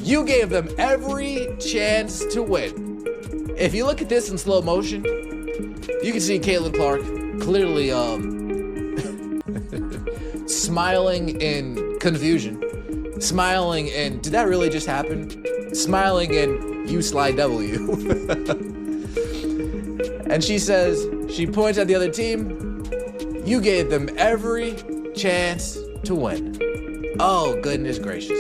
You gave them every chance to win. If you look at this in slow motion, you can see Caitlin Clark clearly smiling in confusion. Smiling in, did that really just happen? Smiling in, you slide W. And she says, she points at the other team, you gave them every chance to win. Oh, goodness gracious.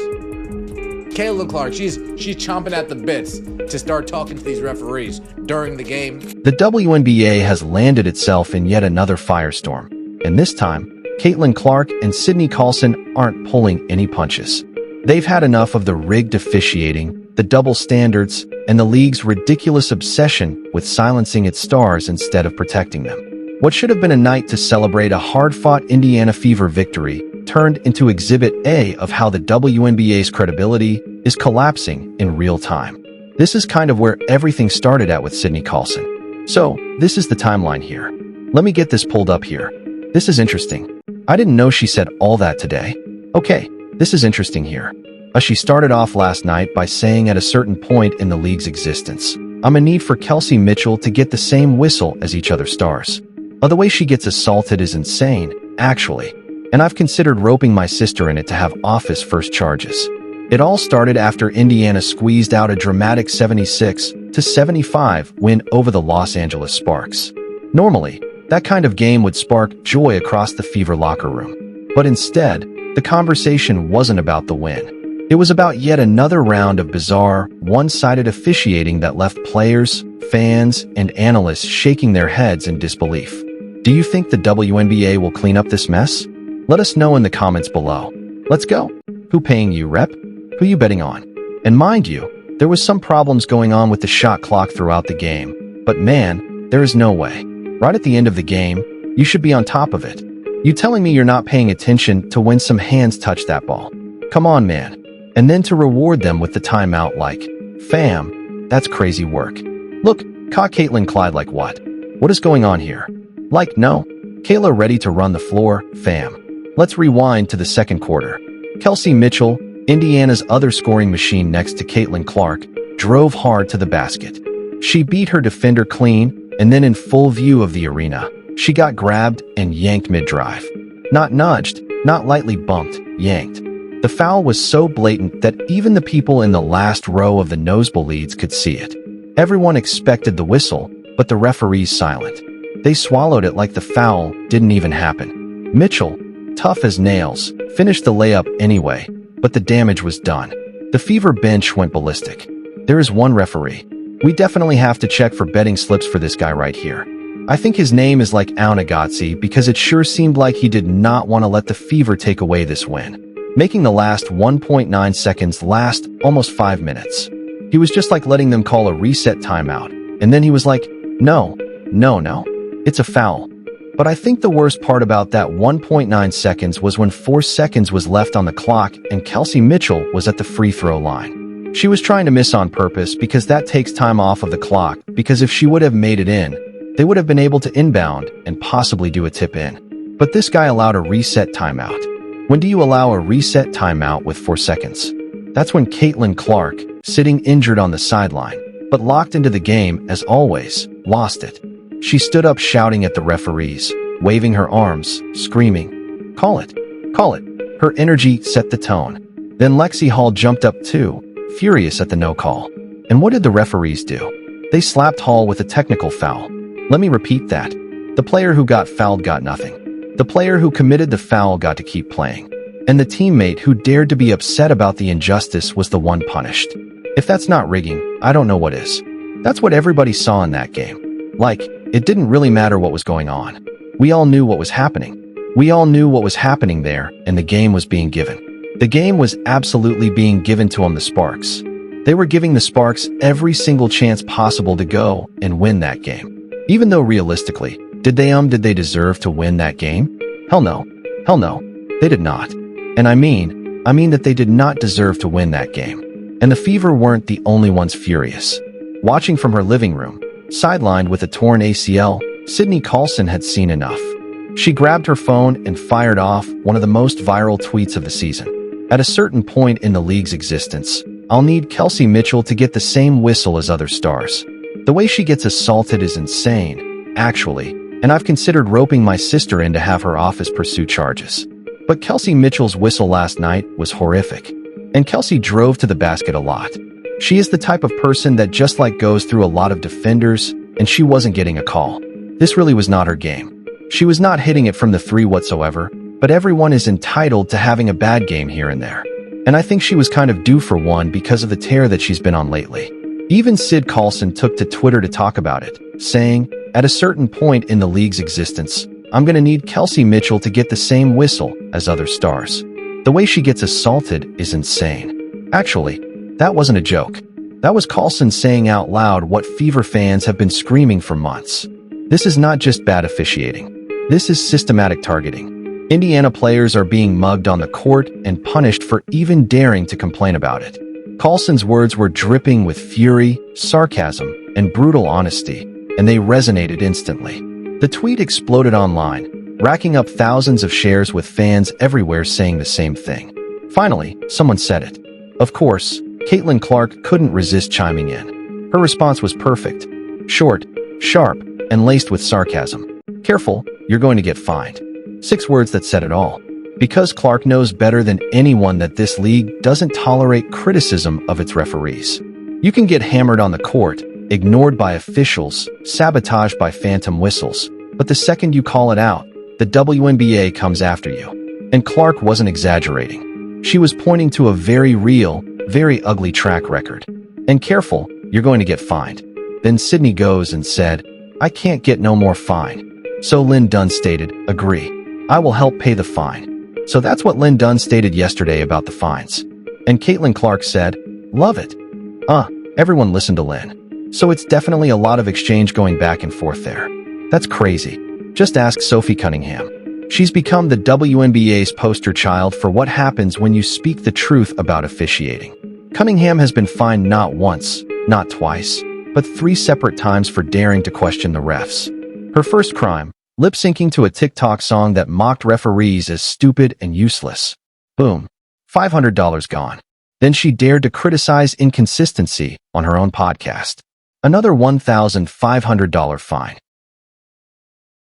Caitlin Clark, she's chomping at the bits to start talking to these referees during the game. The WNBA has landed itself in yet another firestorm, and this time, Caitlin Clark and Sydney Colson aren't pulling any punches. They've had enough of the rigged officiating, the double standards, and the league's ridiculous obsession with silencing its stars instead of protecting them. What should have been a night to celebrate a hard-fought Indiana Fever victory turned into Exhibit A of how the WNBA's credibility is collapsing in real time. This is kind of where everything started at with Sydney Colson. So, this is the timeline here. Let me get this pulled up here. This is interesting. I didn't know she said all that today. Okay, this is interesting here. She started off last night by saying at a certain point in the league's existence, I'm a need for Kelsey Mitchell to get the same whistle as each other stars. The way she gets assaulted is insane, actually. And I've considered roping my sister in it to have office first charges. It all started after Indiana squeezed out a dramatic 76-75 win over the Los Angeles Sparks. Normally, that kind of game would spark joy across the Fever locker room. But instead, the conversation wasn't about the win. It was about yet another round of bizarre, one-sided officiating that left players, fans, and analysts shaking their heads in disbelief. Do you think the WNBA will clean up this mess? Let us know in the comments below. Let's go. Who paying you, rep? Who you betting on? And mind you, there was some problems going on with the shot clock throughout the game. But man, there is no way. Right at the end of the game, you should be on top of it. You telling me you're not paying attention to when some hands touch that ball? Come on, man. And then to reward them with the timeout like, fam, that's crazy work. Look, caught Caitlin Clyde like what? What is going on here? Like, no. Kayla ready to run the floor, fam. Let's rewind to the second quarter. Kelsey Mitchell, Indiana's other scoring machine next to Caitlin Clark, drove hard to the basket. She beat her defender clean, and then in full view of the arena, she got grabbed and yanked mid-drive. Not nudged, not lightly bumped, yanked. The foul was so blatant that even the people in the last row of the nosebleeds could see it. Everyone expected the whistle, but the referee's silent. They swallowed it like the foul didn't even happen. Mitchell, tough as nails, finished the layup anyway, but the damage was done. The Fever bench went ballistic. There is one referee. We definitely have to check for betting slips for this guy right here. I think his name is like Aunagazzi because it sure seemed like he did not want to let the Fever take away this win, making the last 1.9 seconds last almost 5 minutes. He was just like letting them call a reset timeout, and then he was like, no, it's a foul. But I think the worst part about that 1.9 seconds was when 4 seconds was left on the clock and Kelsey Mitchell was at the free throw line. She was trying to miss on purpose because that takes time off of the clock, because if she would have made it in, they would have been able to inbound and possibly do a tip-in. But this guy allowed a reset timeout. When do you allow a reset timeout with 4 seconds? That's when Caitlin Clark, sitting injured on the sideline, but locked into the game as always, lost it. She stood up shouting at the referees, waving her arms, screaming, "Call it! Call it!" Her energy set the tone. Then Lexi Hall jumped up too, furious at the no call. And what did the referees do? They slapped Hall with a technical foul. Let me repeat that. The player who got fouled got nothing. The player who committed the foul got to keep playing. And the teammate who dared to be upset about the injustice was the one punished. If that's not rigging, I don't know what is. That's what everybody saw in that game. Like, it didn't really matter what was going on. We all knew what was happening. We all knew what was happening there, and the game was being given. The game was absolutely being given to the Sparks. They were giving the Sparks every single chance possible to go and win that game. Even though realistically, did they deserve to win that game? Hell no. Hell no. They did not. And I mean that they did not deserve to win that game. And the Fever weren't the only ones furious. Watching from her living room, sidelined with a torn ACL, Sydney Colson had seen enough. She grabbed her phone and fired off one of the most viral tweets of the season. At a certain point in the league's existence, I'll need Kelsey Mitchell to get the same whistle as other stars. The way she gets assaulted is insane, actually, and I've considered roping my sister in to have her office pursue charges. But Kelsey Mitchell's whistle last night was horrific. And Kelsey drove to the basket a lot. She is the type of person that just goes through a lot of defenders, and she wasn't getting a call. This really was not her game. She was not hitting it from the three whatsoever, but everyone is entitled to having a bad game here and there. And I think she was kind of due for one because of the tear that she's been on lately. Even Sid Colson took to Twitter to talk about it, saying, "At a certain point in the league's existence, I'm going to need Kelsey Mitchell to get the same whistle as other stars. The way she gets assaulted is insane." Actually, that wasn't a joke. That was Colson saying out loud what Fever fans have been screaming for months. This is not just bad officiating. This is systematic targeting. Indiana players are being mugged on the court and punished for even daring to complain about it. Colson's words were dripping with fury, sarcasm, and brutal honesty, and they resonated instantly. The tweet exploded online, racking up thousands of shares with fans everywhere saying the same thing. Finally, someone said it. Of course, Caitlin Clark couldn't resist chiming in. Her response was perfect. Short, sharp, and laced with sarcasm. "Careful, you're going to get fined." 6 words that said it all. Because Clark knows better than anyone that this league doesn't tolerate criticism of its referees. You can get hammered on the court, ignored by officials, sabotaged by phantom whistles, but the second you call it out, the WNBA comes after you. And Clark wasn't exaggerating. She was pointing to a very real, very ugly track record. And careful, you're going to get fined. Then Sydney goes and said, "I can't get no more fine." So Lynn Dunn stated, "Agree. I will help pay the fine." So that's what Lynn Dunn stated yesterday about the fines. And Caitlin Clark said, "Love it." Everyone listened to Lynn. So it's definitely a lot of exchange going back and forth there. That's crazy. Just ask Sophie Cunningham. She's become the WNBA's poster child for what happens when you speak the truth about officiating. Cunningham has been fined not once, not twice, but 3 separate times for daring to question the refs. Her first crime, lip-syncing to a TikTok song that mocked referees as stupid and useless. Boom. $500 gone. Then she dared to criticize inconsistency on her own podcast. Another $1,500 fine.